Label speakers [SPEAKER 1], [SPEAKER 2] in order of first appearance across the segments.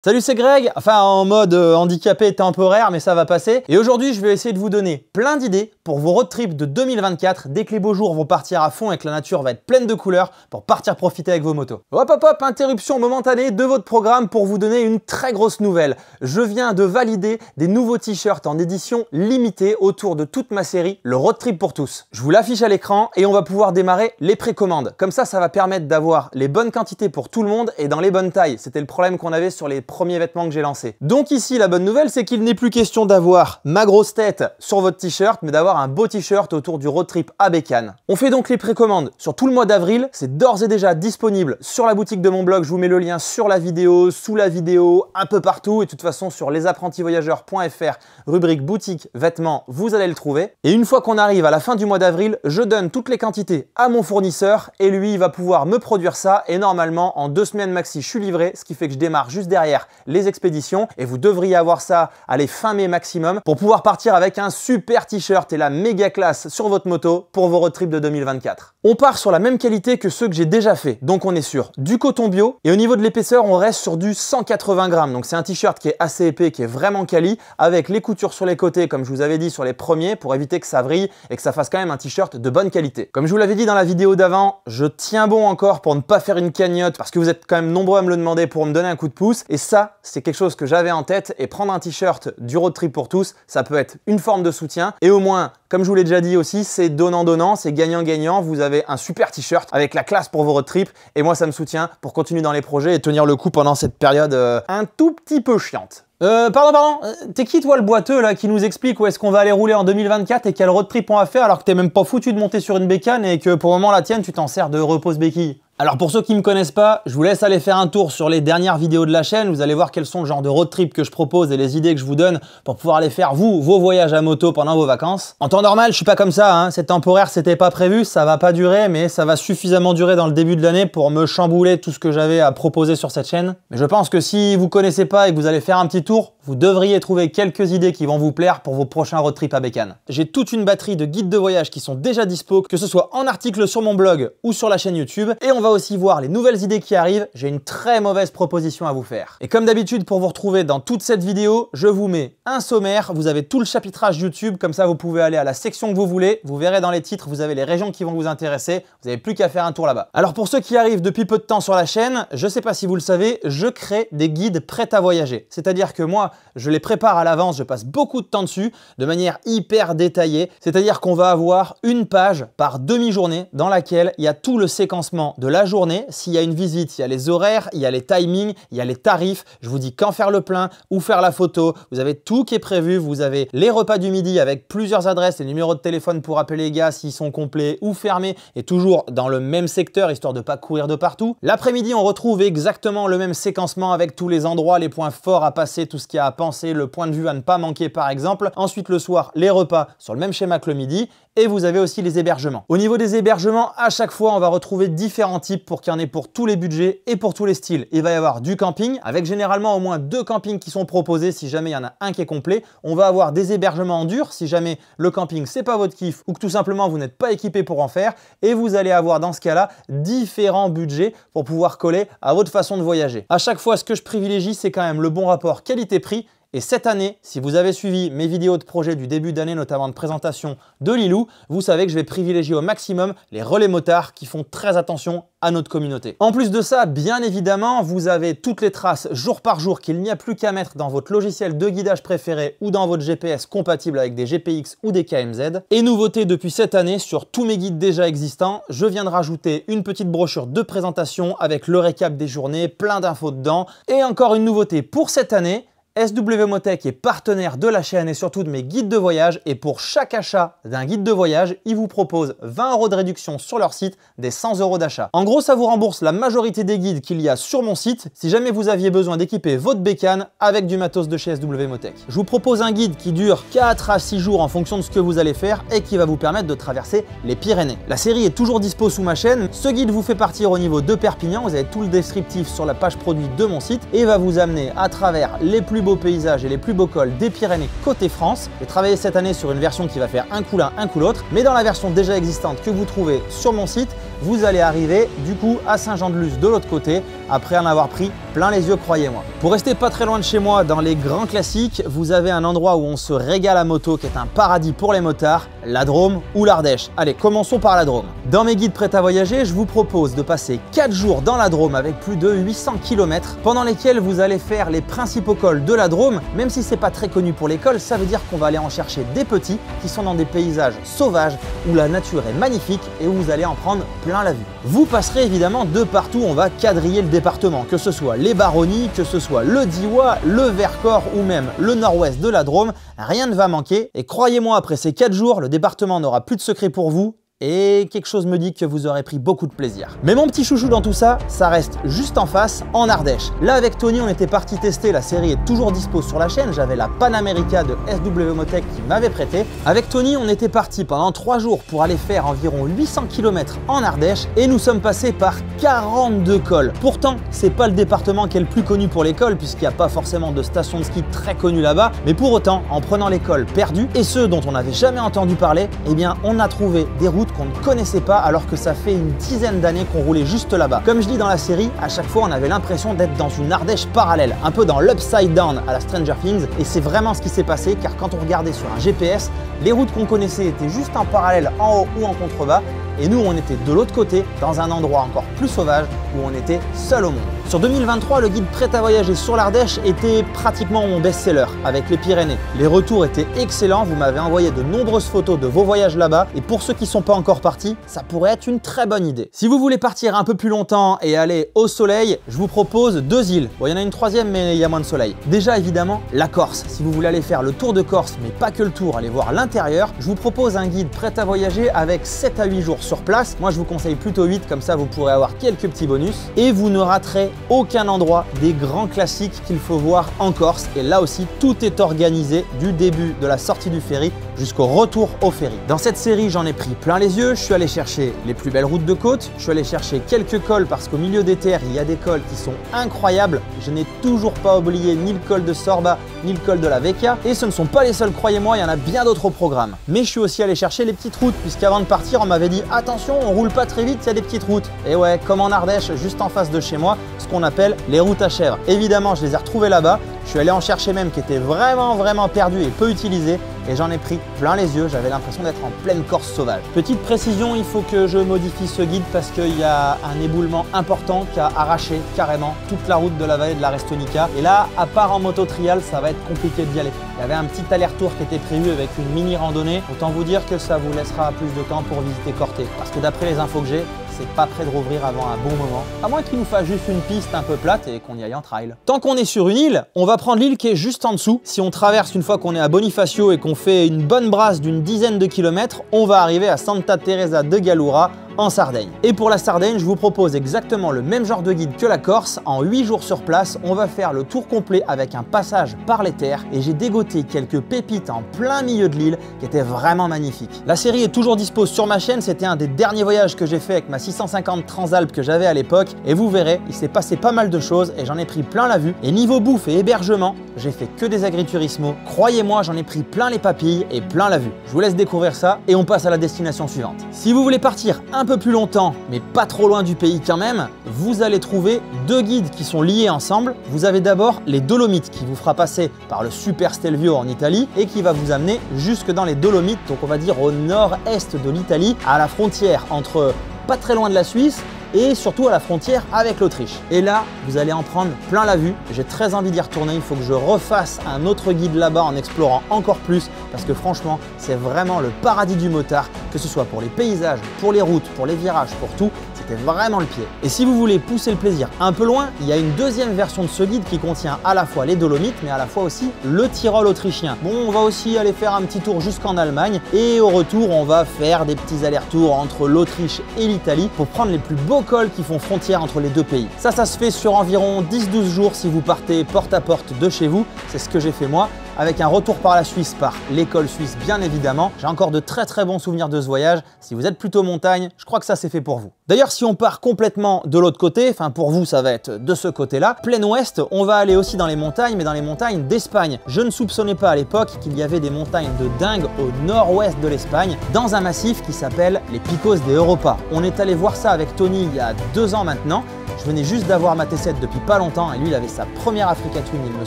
[SPEAKER 1] Salut, c'est Greg, enfin en mode handicapé temporaire, mais ça va passer. Et aujourd'hui, je vais essayer de vous donner plein d'idées pour vos road trips de 2024 dès que les beaux jours vont partir à fond et que la nature va être pleine de couleurs pour partir profiter avec vos motos. Hop hop hop, interruption momentanée de votre programme pour vous donner une très grosse nouvelle. Je viens de valider des nouveaux t-shirts en édition limitée autour de toute ma série, le road trip pour tous. Je vous l'affiche à l'écran et on va pouvoir démarrer les précommandes. Comme ça va permettre d'avoir les bonnes quantités pour tout le monde et dans les bonnes tailles. C'était le problème qu'on avait sur les premiers vêtements que j'ai lancés. Donc ici, la bonne nouvelle, c'est qu'il n'est plus question d'avoir ma grosse tête sur votre t-shirt, mais d'avoir un beau t-shirt autour du road trip à bécane. On fait donc les précommandes sur tout le mois d'avril. C'est d'ores et déjà disponible sur la boutique de mon blog. Je vous mets le lien sur la vidéo, sous la vidéo, un peu partout. Et de toute façon, sur lesapprentisvoyageurs.fr, rubrique boutique vêtements, vous allez le trouver. Et une fois qu'on arrive à la fin du mois d'avril, je donne toutes les quantités à mon fournisseur et lui, il va pouvoir me produire ça. Et normalement, en 2 semaines maxi, je suis livré, ce qui fait que je démarre juste derrière les expéditions et vous devriez avoir ça fin mai maximum pour pouvoir partir avec un super t-shirt et la méga classe sur votre moto pour vos road trips de 2024. On part sur la même qualité que ceux que j'ai déjà fait, donc on est sur du coton bio et au niveau de l'épaisseur on reste sur du 180 grammes, donc c'est un t-shirt qui est assez épais, qui est vraiment quali, avec les coutures sur les côtés comme je vous avais dit sur les premiers pour éviter que ça vrille et que ça fasse quand même un t-shirt de bonne qualité. Comme je vous l'avais dit dans la vidéo d'avant, je tiens bon encore pour ne pas faire une cagnotte parce que vous êtes quand même nombreux à me le demander pour me donner un coup de pouce et ça c'est quelque chose que j'avais en tête et prendre un t-shirt du road trip pour tous, ça peut être une forme de soutien et au moins, comme je vous l'ai déjà dit aussi, c'est donnant-donnant, c'est gagnant-gagnant. Vous avez un super t-shirt avec la classe pour vos road trips et moi ça me soutient pour continuer dans les projets et tenir le coup pendant cette période un tout petit peu chiante. Pardon, t'es qui toi le boiteux là qui nous explique où est-ce qu'on va aller rouler en 2024 et quel road trip on va faire alors que t'es même pas foutu de monter sur une bécane et que pour le moment la tienne tu t'en sers de repose-béquille? Alors pour ceux qui ne me connaissent pas, je vous laisse aller faire un tour sur les dernières vidéos de la chaîne. Vous allez voir quels sont le genre de road trip que je propose et les idées que je vous donne pour pouvoir aller faire vous, vos voyages à moto pendant vos vacances. En temps normal, je suis pas comme ça, hein. C'est temporaire, c'était pas prévu, ça va pas durer, mais ça va suffisamment durer dans le début de l'année pour me chambouler tout ce que j'avais à proposer sur cette chaîne. Mais je pense que si vous connaissez pas et que vous allez faire un petit tour, vous devriez trouver quelques idées qui vont vous plaire pour vos prochains road trips à bécane. J'ai toute une batterie de guides de voyage qui sont déjà dispo, que ce soit en article sur mon blog ou sur la chaîne YouTube. Et on va aussi voir les nouvelles idées qui arrivent. J'ai une très mauvaise proposition à vous faire. Et comme d'habitude, pour vous retrouver dans toute cette vidéo, je vous mets un sommaire. Vous avez tout le chapitrage YouTube, comme ça vous pouvez aller à la section que vous voulez. Vous verrez dans les titres, vous avez les régions qui vont vous intéresser. Vous n'avez plus qu'à faire un tour là-bas. Alors pour ceux qui arrivent depuis peu de temps sur la chaîne, je ne sais pas si vous le savez, je crée des guides prêts à voyager. C'est-à-dire que moi, je les prépare à l'avance, je passe beaucoup de temps dessus, de manière hyper détaillée. C'est-à-dire qu'on va avoir une page par demi-journée dans laquelle il y a tout le séquencement de la journée. S'il y a une visite, il y a les horaires, il y a les timings, il y a les tarifs. Je vous dis quand faire le plein, où faire la photo. Vous avez tout qui est prévu. Vous avez les repas du midi avec plusieurs adresses, les numéros de téléphone pour appeler les gars s'ils sont complets ou fermés et toujours dans le même secteur histoire de ne pas courir de partout. L'après-midi, on retrouve exactement le même séquencement avec tous les endroits, les points forts à passer, tout ce qu'il y a à penser, le point de vue à ne pas manquer par exemple. Ensuite, le soir, les repas sur le même schéma que le midi. Et vous avez aussi les hébergements. Au niveau des hébergements, à chaque fois, on va retrouver différents types pour qu'il y en ait pour tous les budgets et pour tous les styles. Il va y avoir du camping, avec généralement au moins 2 campings qui sont proposés si jamais il y en a un qui est complet. On va avoir des hébergements en dur si jamais le camping c'est pas votre kiff ou que tout simplement vous n'êtes pas équipé pour en faire. Et vous allez avoir dans ce cas-là différents budgets pour pouvoir coller à votre façon de voyager. À chaque fois, ce que je privilégie, c'est quand même le bon rapport qualité-prix. Et cette année, si vous avez suivi mes vidéos de projet du début d'année, notamment de présentation de Lilou, vous savez que je vais privilégier au maximum les relais motards qui font très attention à notre communauté. En plus de ça, bien évidemment, vous avez toutes les traces jour par jour qu'il n'y a plus qu'à mettre dans votre logiciel de guidage préféré ou dans votre GPS compatible avec des GPX ou des KMZ. Et nouveauté depuis cette année, sur tous mes guides déjà existants, je viens de rajouter une petite brochure de présentation avec le récap des journées, plein d'infos dedans. Et encore une nouveauté pour cette année, SW Motech est partenaire de la chaîne et surtout de mes guides de voyage et pour chaque achat d'un guide de voyage, ils vous proposent 20 € de réduction sur leur site des 100 € d'achat. En gros, ça vous rembourse la majorité des guides qu'il y a sur mon site si jamais vous aviez besoin d'équiper votre bécane avec du matos de chez SW Motech. Je vous propose un guide qui dure 4 à 6 jours en fonction de ce que vous allez faire et qui va vous permettre de traverser les Pyrénées. La série est toujours dispo sous ma chaîne. Ce guide vous fait partir au niveau de Perpignan. Vous avez tout le descriptif sur la page produit de mon site et va vous amener à travers les plus beaux paysages et les plus beaux cols des Pyrénées côté France. J'ai travaillé cette année sur une version qui va faire un coup l'un, un coup l'autre, mais dans la version déjà existante que vous trouvez sur mon site, vous allez arriver du coup à Saint-Jean-de-Luz de l'autre côté après en avoir pris plein les yeux, croyez-moi. Pour rester pas très loin de chez moi, dans les grands classiques, vous avez un endroit où on se régale à moto qui est un paradis pour les motards, la Drôme ou l'Ardèche. Allez, commençons par la Drôme. Dans mes guides prêts à voyager, je vous propose de passer 4 jours dans la Drôme avec plus de 800 km, pendant lesquels vous allez faire les principaux cols de la Drôme. Même si c'est pas très connu pour les cols, ça veut dire qu'on va aller en chercher des petits qui sont dans des paysages sauvages où la nature est magnifique et où vous allez en prendre plein la vue. Vous passerez évidemment de partout, on va quadriller le département, que ce soit les Baronnies, que ce soit le Diois, le Vercors ou même le nord-ouest de la Drôme, rien ne va manquer. Et croyez-moi, après ces 4 jours, le département n'aura plus de secret pour vous. Et quelque chose me dit que vous aurez pris beaucoup de plaisir. Mais mon petit chouchou dans tout ça, ça reste juste en face, en Ardèche. Là avec Tony, on était parti tester, la série est toujours dispo sur la chaîne, j'avais la Panamérica de SW Motech qui m'avait prêté. Avec Tony, on était parti pendant 3 jours pour aller faire environ 800 km en Ardèche et nous sommes passés par 42 cols. Pourtant, c'est pas le département qui est le plus connu pour les cols puisqu'il n'y a pas forcément de station de ski très connue là-bas, mais pour autant, en prenant les cols perdus et ceux dont on n'avait jamais entendu parler, eh bien on a trouvé des routes qu'on ne connaissait pas alors que ça fait une dizaine d'années qu'on roulait juste là-bas. Comme je dis dans la série, à chaque fois on avait l'impression d'être dans une Ardèche parallèle, un peu dans l'upside down à la Stranger Things, et c'est vraiment ce qui s'est passé car quand on regardait sur un GPS, les routes qu'on connaissait étaient juste en parallèle en haut ou en contrebas et nous on était de l'autre côté dans un endroit encore plus sauvage où on était seul au monde. Sur 2023, le guide prêt à voyager sur l'Ardèche était pratiquement mon best-seller avec les Pyrénées. Les retours étaient excellents, vous m'avez envoyé de nombreuses photos de vos voyages là-bas et pour ceux qui ne sont pas encore partis, ça pourrait être une très bonne idée. Si vous voulez partir un peu plus longtemps et aller au soleil, je vous propose 2 îles. Bon, il y en a une troisième mais il y a moins de soleil. Déjà évidemment, la Corse. Si vous voulez aller faire le tour de Corse, mais pas que le tour, aller voir l'intérieur, je vous propose un guide prêt à voyager avec 7 à 8 jours sur place. Moi je vous conseille plutôt 8, comme ça vous pourrez avoir quelques petits bonus et vous ne raterez aucun endroit des grands classiques qu'il faut voir en Corse. Et là aussi, tout est organisé du début de la sortie du ferry jusqu'au retour au ferry. Dans cette série, j'en ai pris plein les yeux. Je suis allé chercher les plus belles routes de côte. Je suis allé chercher quelques cols parce qu'au milieu des terres, il y a des cols qui sont incroyables. Je n'ai toujours pas oublié ni le col de Sorba, ni le col de la Vecchia. Et ce ne sont pas les seuls, croyez-moi, il y en a bien d'autres au programme. Mais je suis aussi allé chercher les petites routes puisqu'avant de partir, on m'avait dit attention, on roule pas très vite, il y a des petites routes. Et ouais, comme en Ardèche, juste en face de chez moi, ce qu'on appelle les routes à chèvres. Évidemment, je les ai retrouvées là-bas. Je suis allé en chercher même qui étaient vraiment perdues et peu utilisées et j'en ai pris plein les yeux. J'avais l'impression d'être en pleine Corse sauvage. Petite précision, il faut que je modifie ce guide parce qu'il y a un éboulement important qui a arraché carrément toute la route de la vallée de la Restonica. Et là, à part en moto trial, ça va être compliqué d'y aller. Il y avait un petit aller-retour qui était prévu avec une mini randonnée. Autant vous dire que ça vous laissera plus de temps pour visiter Corté. Parce que d'après les infos que j'ai, c'est pas prêt de rouvrir avant un bon moment. À moins qu'il nous fasse juste une piste un peu plate et qu'on y aille en trail. Tant qu'on est sur une île, on va prendre l'île qui est juste en dessous. Si on traverse une fois qu'on est à Bonifacio et qu'on fait une bonne brasse d'une dizaine de kilomètres, on va arriver à Santa Teresa de Gallura, en Sardaigne. Et pour la Sardaigne, je vous propose exactement le même genre de guide que la Corse. En 8 jours sur place, on va faire le tour complet avec un passage par les terres et j'ai dégoté quelques pépites en plein milieu de l'île qui étaient vraiment magnifiques. La série est toujours dispo sur ma chaîne, c'était un des derniers voyages que j'ai fait avec ma 650 Transalp que j'avais à l'époque et vous verrez, il s'est passé pas mal de choses et j'en ai pris plein la vue. Et niveau bouffe et hébergement, j'ai fait que des agriturismos. Croyez-moi, j'en ai pris plein les papilles et plein la vue. Je vous laisse découvrir ça et on passe à la destination suivante. Si vous voulez partir un peu plus longtemps, mais pas trop loin du pays quand même, vous allez trouver 2 guides qui sont liés ensemble. Vous avez d'abord les Dolomites qui vous fera passer par le Super Stelvio en Italie et qui va vous amener jusque dans les Dolomites, donc on va dire au nord-est de l'Italie, à la frontière entre pas très loin de la Suisse et surtout à la frontière avec l'Autriche. Et là, vous allez en prendre plein la vue. J'ai très envie d'y retourner, il faut que je refasse un autre guide là-bas en explorant encore plus parce que franchement, c'est vraiment le paradis du motard, que ce soit pour les paysages, pour les routes, pour les virages, pour tout. C'était vraiment le pied. Et si vous voulez pousser le plaisir un peu loin, il y a une deuxième version de ce guide qui contient à la fois les Dolomites, mais à la fois aussi le Tyrol autrichien. Bon, on va aussi aller faire un petit tour jusqu'en Allemagne et au retour, on va faire des petits allers-retours entre l'Autriche et l'Italie pour prendre les plus beaux cols qui font frontière entre les deux pays. Ça se fait sur environ 10-12 jours si vous partez porte à porte de chez vous. C'est ce que j'ai fait moi, avec un retour par la Suisse, par l'école suisse bien évidemment. J'ai encore de très bons souvenirs de ce voyage. Si vous êtes plutôt montagne, je crois que ça c'est fait pour vous. D'ailleurs, si on part complètement de l'autre côté, enfin pour vous ça va être de ce côté-là, plein ouest, on va aller aussi dans les montagnes, mais dans les montagnes d'Espagne. Je ne soupçonnais pas à l'époque qu'il y avait des montagnes de dingue au nord-ouest de l'Espagne, dans un massif qui s'appelle les Picos de Europa. On est allé voir ça avec Tony il y a 2 ans maintenant. Je venais juste d'avoir ma T7 depuis pas longtemps et lui il avait sa première Africa Twin il me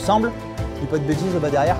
[SPEAKER 1] semble. Je dis pas de bêtises au bas derrière.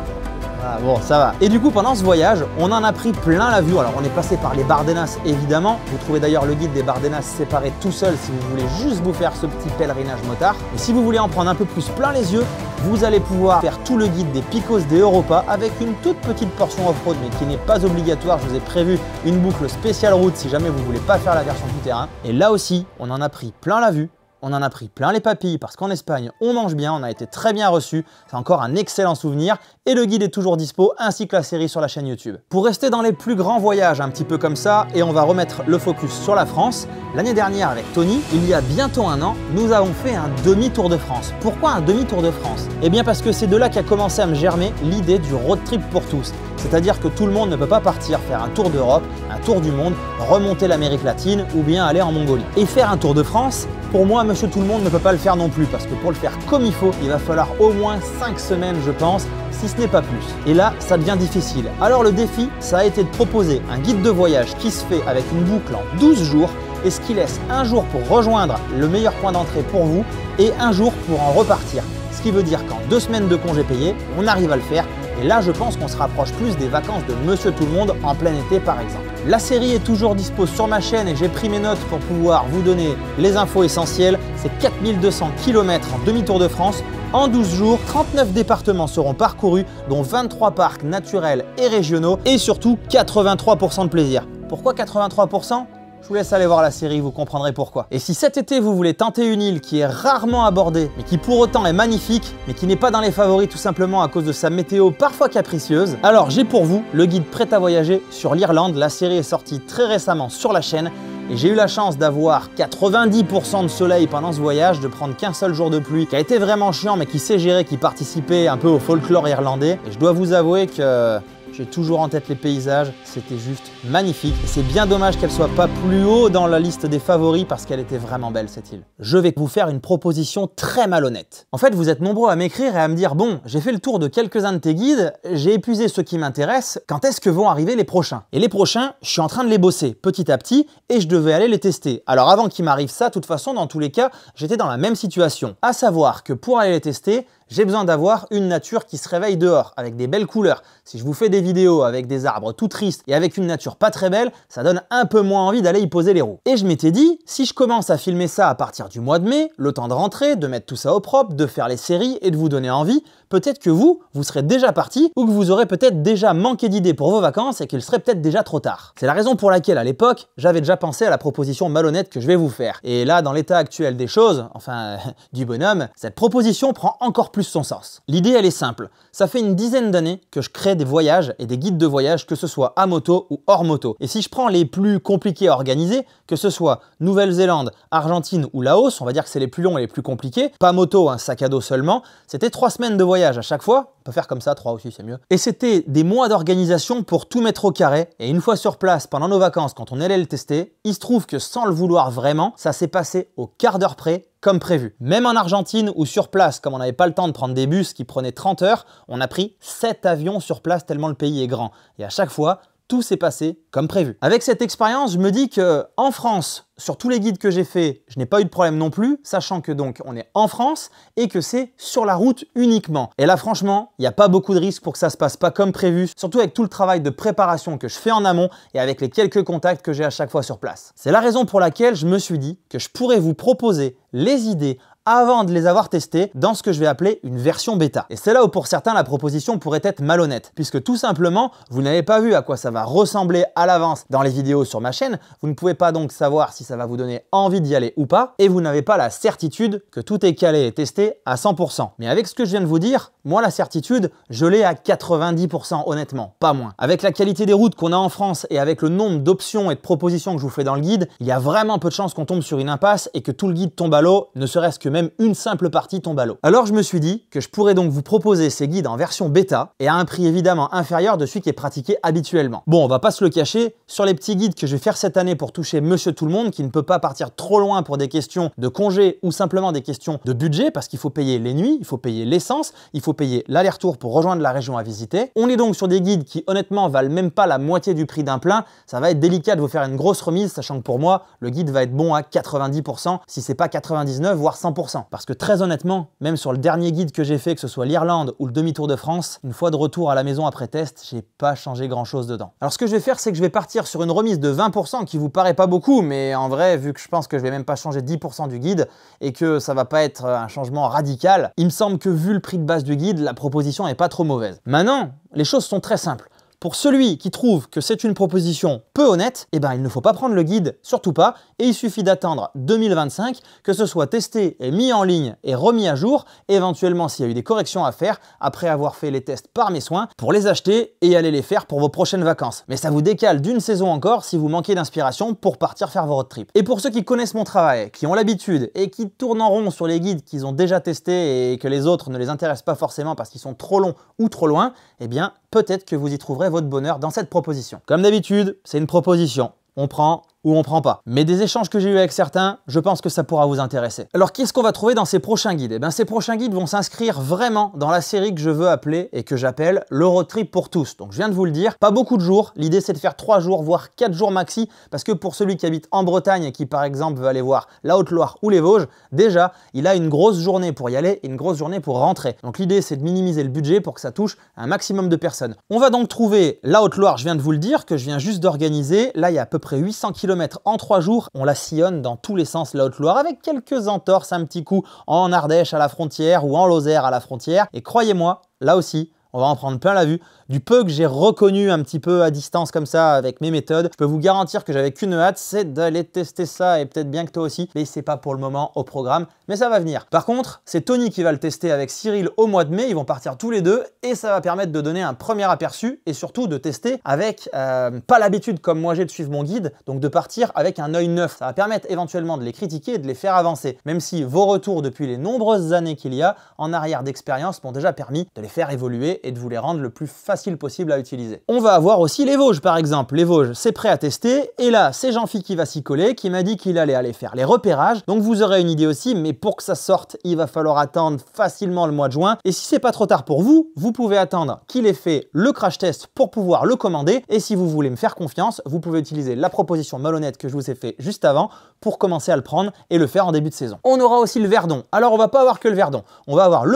[SPEAKER 1] Ah bon, ça va. Et du coup, pendant ce voyage, on en a pris plein la vue. Alors, on est passé par les Bardenas, évidemment. Vous trouvez d'ailleurs le guide des Bardenas séparé tout seul si vous voulez juste vous faire ce petit pèlerinage motard. Et si vous voulez en prendre un peu plus plein les yeux, vous allez pouvoir faire tout le guide des Picos de Europa avec une toute petite portion off-road, mais qui n'est pas obligatoire. Je vous ai prévu une boucle spéciale route si jamais vous voulez pas faire la version tout terrain. Et là aussi, on en a pris plein la vue. On en a pris plein les papilles parce qu'en Espagne, on mange bien, on a été très bien reçus. C'est encore un excellent souvenir et le guide est toujours dispo ainsi que la série sur la chaîne YouTube. Pour rester dans les plus grands voyages un petit peu comme ça, et on va remettre le focus sur la France, l'année dernière avec Tony, il y a bientôt un an, nous avons fait un demi-tour de France. Pourquoi un demi-tour de France? Eh bien parce que c'est de là qu'a commencé à me germer l'idée du road trip pour tous. C'est-à-dire que tout le monde ne peut pas partir faire un tour d'Europe, un tour du monde, remonter l'Amérique latine ou bien aller en Mongolie. Et faire un tour de France, pour moi, monsieur tout le monde ne peut pas le faire non plus parce que pour le faire comme il faut, il va falloir au moins 5 semaines, je pense, si ce n'est pas plus. Et là, ça devient difficile. Alors le défi, ça a été de proposer un guide de voyage qui se fait avec une boucle en 12 jours et ce qui laisse un jour pour rejoindre le meilleur point d'entrée pour vous et un jour pour en repartir. Ce qui veut dire qu'en 2 semaines de congés payés, on arrive à le faire. Et là, je pense qu'on se rapproche plus des vacances de Monsieur Tout-le-Monde en plein été par exemple. La série est toujours dispo sur ma chaîne et j'ai pris mes notes pour pouvoir vous donner les infos essentielles. C'est 4200 km en demi-tour de France. En 12 jours, 39 départements seront parcourus, dont 23 parcs naturels et régionaux et surtout 83% de plaisir. Pourquoi 83%? Je vous laisse aller voir la série, vous comprendrez pourquoi. Et si cet été vous voulez tenter une île qui est rarement abordée, mais qui pour autant est magnifique, mais qui n'est pas dans les favoris tout simplement à cause de sa météo parfois capricieuse, alors j'ai pour vous le guide prêt à voyager sur l'Irlande. La série est sortie très récemment sur la chaîne et j'ai eu la chance d'avoir 90% de soleil pendant ce voyage, de prendre qu'un seul jour de pluie, qui a été vraiment chiant mais qui sait gérer, qui participait un peu au folklore irlandais. Et je dois vous avouer que j'ai toujours en tête les paysages, c'était juste magnifique. Et c'est bien dommage qu'elle soit pas plus haut dans la liste des favoris parce qu'elle était vraiment belle cette île. Je vais vous faire une proposition très malhonnête. En fait, vous êtes nombreux à m'écrire et à me dire « Bon, j'ai fait le tour de quelques-uns de tes guides, j'ai épuisé ceux qui m'intéressent, quand est-ce que vont arriver les prochains ?» Et les prochains, je suis en train de les bosser petit à petit et je devais aller les tester. Alors avant qu'il m'arrive ça, de toute façon, dans tous les cas, j'étais dans la même situation. À savoir que pour aller les tester, j'ai besoin d'avoir une nature qui se réveille dehors, avec des belles couleurs. Si je vous fais des vidéos avec des arbres tout tristes et avec une nature pas très belle, ça donne un peu moins envie d'aller y poser les roues. Et je m'étais dit, si je commence à filmer ça à partir du mois de mai, le temps de rentrer, de mettre tout ça au propre, de faire les séries et de vous donner envie, peut-être que vous serez déjà parti ou que vous aurez peut-être déjà manqué d'idées pour vos vacances et qu'il serait peut-être déjà trop tard. C'est la raison pour laquelle à l'époque, j'avais déjà pensé à la proposition malhonnête que je vais vous faire. Et là, dans l'état actuel des choses, enfin du bonhomme, cette proposition prend encore plus son sens. L'idée, elle est simple. Ça fait une dizaine d'années que je crée des voyages et des guides de voyage, que ce soit à moto ou hors moto. Et si je prends les plus compliqués à organiser, que ce soit Nouvelle-Zélande, Argentine ou Laos, on va dire que c'est les plus longs et les plus compliqués, pas moto, un sac à dos seulement, c'était 3 semaines de voyage à chaque fois. On peut faire comme ça, 3 aussi, c'est mieux. Et c'était des mois d'organisation pour tout mettre au carré. Et une fois sur place, pendant nos vacances, quand on allait le tester, il se trouve que sans le vouloir vraiment, ça s'est passé au quart d'heure près, comme prévu. Même en Argentine ou sur place, comme on n'avait pas le temps de prendre des bus qui prenaient 30 heures, on a pris 7 avions sur place tellement le pays est grand. Et à chaque fois, tout s'est passé comme prévu. Avec cette expérience, je me dis que en France, sur tous les guides que j'ai faits, je n'ai pas eu de problème non plus, sachant que donc on est en France et que c'est sur la route uniquement. Et là franchement, il n'y a pas beaucoup de risques pour que ça se passe pas comme prévu, surtout avec tout le travail de préparation que je fais en amont et avec les quelques contacts que j'ai à chaque fois sur place. C'est la raison pour laquelle je me suis dit que je pourrais vous proposer les idées avant de les avoir testés dans ce que je vais appeler une version bêta. Et c'est là où pour certains la proposition pourrait être malhonnête, puisque tout simplement, vous n'avez pas vu à quoi ça va ressembler à l'avance dans les vidéos sur ma chaîne, vous ne pouvez pas donc savoir si ça va vous donner envie d'y aller ou pas, et vous n'avez pas la certitude que tout est calé et testé à 100%. Mais avec ce que je viens de vous dire, moi la certitude, je l'ai à 90% honnêtement, pas moins. Avec la qualité des routes qu'on a en France et avec le nombre d'options et de propositions que je vous fais dans le guide, il y a vraiment peu de chances qu'on tombe sur une impasse et que tout le guide tombe à l'eau, ne serait-ce que même une simple partie tombe à l'eau. Alors je me suis dit que je pourrais donc vous proposer ces guides en version bêta et à un prix évidemment inférieur de celui qui est pratiqué habituellement. Bon, on va pas se le cacher, sur les petits guides que je vais faire cette année pour toucher Monsieur Tout-le-Monde qui ne peut pas partir trop loin pour des questions de congé ou simplement des questions de budget parce qu'il faut payer les nuits, il faut payer l'essence, il faut payer l'aller-retour pour rejoindre la région à visiter. On est donc sur des guides qui honnêtement valent même pas la moitié du prix d'un plein. Ça va être délicat de vous faire une grosse remise, sachant que pour moi, le guide va être bon à 90%, si c'est pas 99, voire 100%. Parce que très honnêtement, même sur le dernier guide que j'ai fait, que ce soit l'Irlande ou le demi-tour de France, une fois de retour à la maison après test, j'ai pas changé grand chose dedans. Alors ce que je vais faire, c'est que je vais partir sur une remise de 20% qui vous paraît pas beaucoup, mais en vrai, vu que je pense que je vais même pas changer 10% du guide et que ça va pas être un changement radical, il me semble que vu le prix de base du guide, la proposition est pas trop mauvaise. Maintenant, les choses sont très simples. Pour celui qui trouve que c'est une proposition peu honnête, eh ben, il ne faut pas prendre le guide, surtout pas, et il suffit d'attendre 2025, que ce soit testé et mis en ligne et remis à jour, éventuellement s'il y a eu des corrections à faire, après avoir fait les tests par mes soins, pour les acheter et aller les faire pour vos prochaines vacances. Mais ça vous décale d'une saison encore si vous manquez d'inspiration pour partir faire vos road trips. Et pour ceux qui connaissent mon travail, qui ont l'habitude et qui tournent en rond sur les guides qu'ils ont déjà testés et que les autres ne les intéressent pas forcément parce qu'ils sont trop longs ou trop loin, eh bien, peut-être que vous y trouverez votre bonheur dans cette proposition. Comme d'habitude, c'est une proposition. On prend ou on prend pas. Mais des échanges que j'ai eu avec certains, je pense que ça pourra vous intéresser. Alors qu'est-ce qu'on va trouver dans ces prochains guides? Eh bien ces prochains guides vont s'inscrire vraiment dans la série que je veux appeler et que j'appelle le road trip pour tous. Donc je viens de vous le dire, pas beaucoup de jours, l'idée c'est de faire 3 jours voire 4 jours maxi parce que pour celui qui habite en Bretagne et qui par exemple veut aller voir la Haute-Loire ou les Vosges, déjà il a une grosse journée pour y aller et une grosse journée pour rentrer. Donc l'idée c'est de minimiser le budget pour que ça touche un maximum de personnes. On va donc trouver la Haute-Loire, je viens de vous le dire, que je viens juste d'organiser. Là il y a à peu près 800 km en 3 jours, on la sillonne dans tous les sens la Haute-Loire avec quelques entorses, un petit coup en Ardèche à la frontière ou en Lozère à la frontière. Et croyez-moi, là aussi, on va en prendre plein la vue. Du peu que j'ai reconnu un petit peu à distance comme ça avec mes méthodes, je peux vous garantir que j'avais qu'une hâte, c'est d'aller tester ça et peut-être bien que toi aussi, mais c'est pas pour le moment au programme, mais ça va venir. Par contre, c'est Tony qui va le tester avec Cyril au mois de mai, ils vont partir tous les deux et ça va permettre de donner un premier aperçu et surtout de tester avec pas l'habitude comme moi j'ai de suivre mon guide, donc de partir avec un œil neuf. Ça va permettre éventuellement de les critiquer et de les faire avancer, même si vos retours depuis les nombreuses années qu'il y a en arrière d'expérience m'ont déjà permis de les faire évoluer et de vous les rendre le plus facile possible à utiliser. On va avoir aussi les Vosges par exemple. Les Vosges, c'est prêt à tester et là, c'est Jean-Phi qui va s'y coller, qui m'a dit qu'il allait aller faire les repérages. Donc vous aurez une idée aussi, mais pour que ça sorte, il va falloir attendre facilement le mois de juin. Et si c'est pas trop tard pour vous, vous pouvez attendre qu'il ait fait le crash test pour pouvoir le commander. Et si vous voulez me faire confiance, vous pouvez utiliser la proposition malhonnête que je vous ai fait juste avant pour commencer à le prendre et le faire en début de saison. On aura aussi le Verdon. Alors on va pas avoir que le Verdon, on va avoir le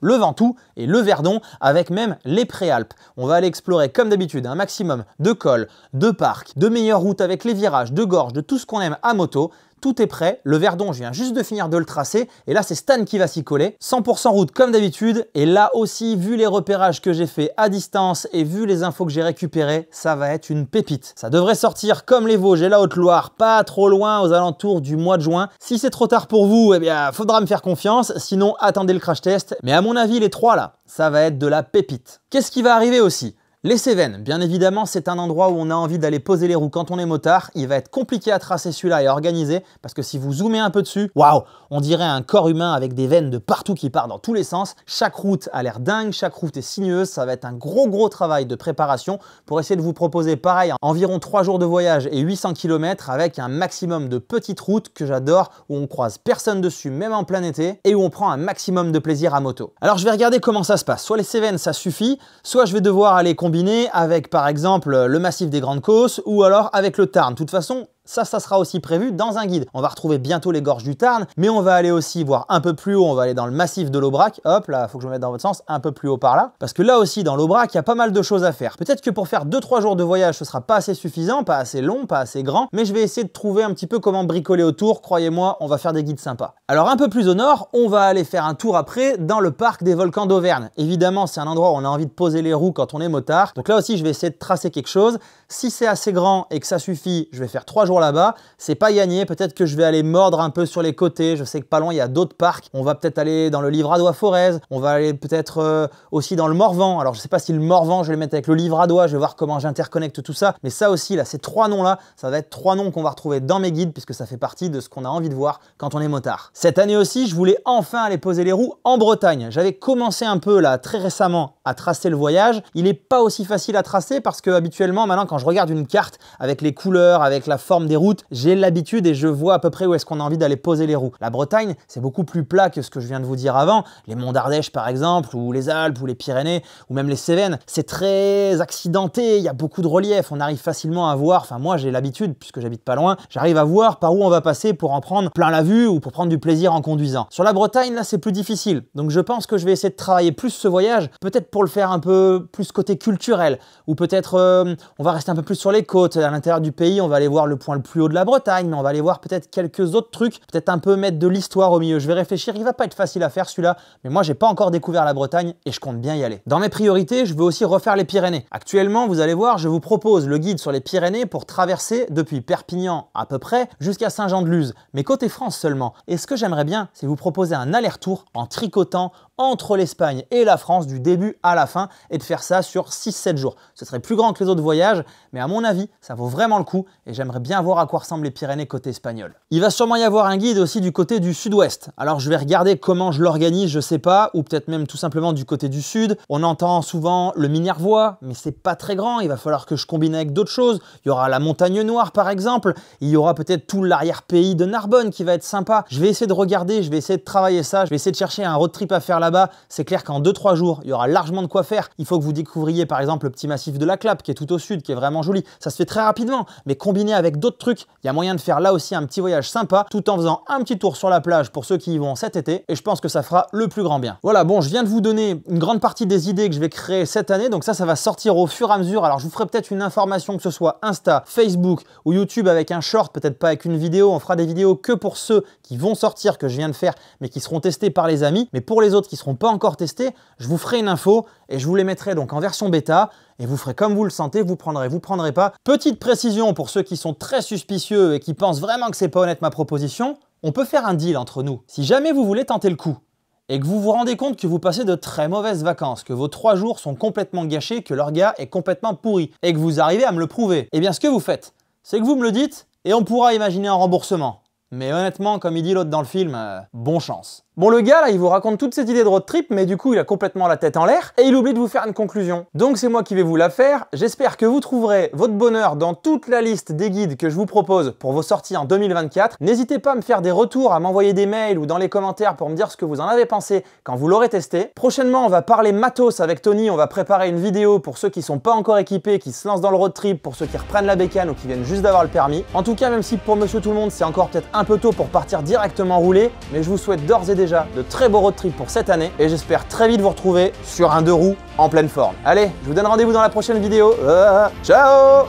[SPEAKER 1] le Ventoux et le Verdon avec même les Préalpes. On va aller explorer comme d'habitude un maximum de cols, de parcs, de meilleures routes avec les virages, de gorges, de tout ce qu'on aime à moto. Tout est prêt, le Verdon, je viens juste de finir de le tracer et là c'est Stan qui va s'y coller. 100% route comme d'habitude et là aussi, vu les repérages que j'ai fait à distance et vu les infos que j'ai récupérées, ça va être une pépite. Ça devrait sortir comme les Vosges et la Haute-Loire, pas trop loin aux alentours du mois de juin. Si c'est trop tard pour vous, eh bien faudra me faire confiance, sinon attendez le crash test. Mais à mon avis, les 3 là, ça va être de la pépite. Qu'est-ce qui va arriver aussi ? Les Cévennes, bien évidemment, c'est un endroit où on a envie d'aller poser les roues quand on est motard. Il va être compliqué à tracer celui-là et à organiser parce que si vous zoomez un peu dessus, waouh, on dirait un corps humain avec des veines de partout qui partent dans tous les sens. Chaque route a l'air dingue, chaque route est sinueuse. Ça va être un gros travail de préparation pour essayer de vous proposer pareil, environ 3 jours de voyage et 800 km avec un maximum de petites routes que j'adore, où on croise personne dessus, même en plein été, et où on prend un maximum de plaisir à moto. Alors je vais regarder comment ça se passe. Soit les Cévennes, ça suffit, soit je vais devoir aller combiner avec par exemple le massif des Grandes Causses ou alors avec le Tarn. De toute façon, ça sera aussi prévu dans un guide. On va retrouver bientôt les gorges du Tarn, mais on va aller aussi voir un peu plus haut, on va aller dans le massif de l'Aubrac. Hop, là, il faut que je me mette dans votre sens, un peu plus haut par là. Parce que là aussi, dans l'Aubrac, il y a pas mal de choses à faire. Peut-être que pour faire 2-3 jours de voyage, ce sera pas assez suffisant, pas assez long, pas assez grand, mais je vais essayer de trouver un petit peu comment bricoler autour. Croyez-moi, on va faire des guides sympas. Alors un peu plus au nord, on va aller faire un tour après dans le parc des volcans d'Auvergne. Évidemment, c'est un endroit où on a envie de poser les roues quand on est motard. Donc là aussi, je vais essayer de tracer quelque chose. Si c'est assez grand et que ça suffit, je vais faire 3 jours jours là-bas, c'est pas gagné. Peut-être que je vais aller mordre un peu sur les côtés. Je sais que pas loin, il y a d'autres parcs. On va peut-être aller dans le Livradois-Forez. On va aller peut-être aussi dans le Morvan. Alors, je sais pas si le Morvan, je vais le mettre avec le Livradois. Je vais voir comment j'interconnecte tout ça. Mais ça aussi, là, ces 3 noms-là, ça va être 3 noms qu'on va retrouver dans mes guides puisque ça fait partie de ce qu'on a envie de voir quand on est motard. Cette année aussi, je voulais enfin aller poser les roues en Bretagne. J'avais commencé un peu là très récemment à tracer le voyage. Il n'est pas aussi facile à tracer parce que habituellement maintenant quand je regarde une carte avec les couleurs, avec la forme des routes, j'ai l'habitude et je vois à peu près où est-ce qu'on a envie d'aller poser les roues. La Bretagne, c'est beaucoup plus plat que ce que je viens de vous dire avant. Les monts d'Ardèche par exemple, ou les Alpes, ou les Pyrénées, ou même les Cévennes, c'est très accidenté, il y a beaucoup de relief, on arrive facilement à voir, enfin moi j'ai l'habitude puisque j'habite pas loin, j'arrive à voir par où on va passer pour en prendre plein la vue ou pour prendre du plaisir en conduisant. Sur la Bretagne, là c'est plus difficile, donc je pense que je vais essayer de travailler plus ce voyage, peut-être pour le faire un peu plus côté culturel, ou peut-être on va rester un peu plus sur les côtes, à l'intérieur du pays, on va aller voir le point le plus haut de la Bretagne, mais on va aller voir peut-être quelques autres trucs, peut-être un peu mettre de l'histoire au milieu. Je vais réfléchir, il va pas être facile à faire celui-là, mais moi j'ai pas encore découvert la Bretagne et je compte bien y aller. Dans mes priorités, je veux aussi refaire les Pyrénées. Actuellement, vous allez voir, je vous propose le guide sur les Pyrénées pour traverser depuis Perpignan à peu près jusqu'à Saint-Jean-de-Luz, mais côté France seulement. Et ce que j'aimerais bien, c'est vous proposer un aller-retour en tricotant entre l'Espagne et la France du début à la fin et de faire ça sur 6-7 jours. Ce serait plus grand que les autres voyages, mais à mon avis, ça vaut vraiment le coup et j'aimerais bien voir à quoi ressemblent les Pyrénées côté espagnol. Il va sûrement y avoir un guide aussi du côté du sud-ouest. Alors je vais regarder comment je l'organise, je sais pas, ou peut-être même tout simplement du côté du sud. On entend souvent le Minervois, mais c'est pas très grand, il va falloir que je combine avec d'autres choses. Il y aura la Montagne Noire par exemple, il y aura peut-être tout l'arrière-pays de Narbonne qui va être sympa. Je vais essayer de regarder, je vais essayer de travailler ça, je vais essayer de chercher un road trip à faire là-bas. C'est clair qu'en 2-3 jours, il y aura largement de quoi faire. Il faut que vous découvriez par exemple le petit massif de la Clappe qui est tout au sud, qui est vraiment joli. Ça se fait très rapidement, mais combiné avec d'autres trucs, il y a moyen de faire là aussi un petit voyage sympa tout en faisant un petit tour sur la plage pour ceux qui y vont cet été et je pense que ça fera le plus grand bien. Voilà, bon, je viens de vous donner une grande partie des idées que je vais créer cette année, donc ça va sortir au fur et à mesure. Alors je vous ferai peut-être une information, que ce soit Insta, Facebook ou YouTube avec un short, peut-être pas avec une vidéo. On fera des vidéos que pour ceux qui vont sortir, que je viens de faire, mais qui seront testés par les amis. Mais pour les autres qui seront pas encore testés, je vous ferai une info et je vous les mettrai donc en version bêta et vous ferez comme vous le sentez, vous prendrez pas. Petite précision pour ceux qui sont très suspicieux et qui pensent vraiment que c'est pas honnête ma proposition, on peut faire un deal entre nous. Si jamais vous voulez tenter le coup et que vous vous rendez compte que vous passez de très mauvaises vacances, que vos 3 jours sont complètement gâchés, que l'orga est complètement pourri et que vous arrivez à me le prouver, eh bien ce que vous faites, c'est que vous me le dites et on pourra imaginer un remboursement. Mais honnêtement, comme il dit l'autre dans le film, bon chance. Bon, le gars, là, il vous raconte toute cette idée de road trip, mais du coup, il a complètement la tête en l'air et il oublie de vous faire une conclusion. Donc, c'est moi qui vais vous la faire. J'espère que vous trouverez votre bonheur dans toute la liste des guides que je vous propose pour vos sorties en 2024. N'hésitez pas à me faire des retours, à m'envoyer des mails ou dans les commentaires pour me dire ce que vous en avez pensé quand vous l'aurez testé. Prochainement, on va parler matos avec Tony. On va préparer une vidéo pour ceux qui sont pas encore équipés, qui se lancent dans le road trip, pour ceux qui reprennent la bécane ou qui viennent juste d'avoir le permis. En tout cas, même si pour Monsieur Tout-le-Monde, c'est encore peut-être un peu tôt pour partir directement rouler, mais je vous souhaite d'ores et déjà de très beaux road trip pour cette année et j'espère très vite vous retrouver sur un 2 roues en pleine forme. Allez, je vous donne rendez-vous dans la prochaine vidéo. Ciao!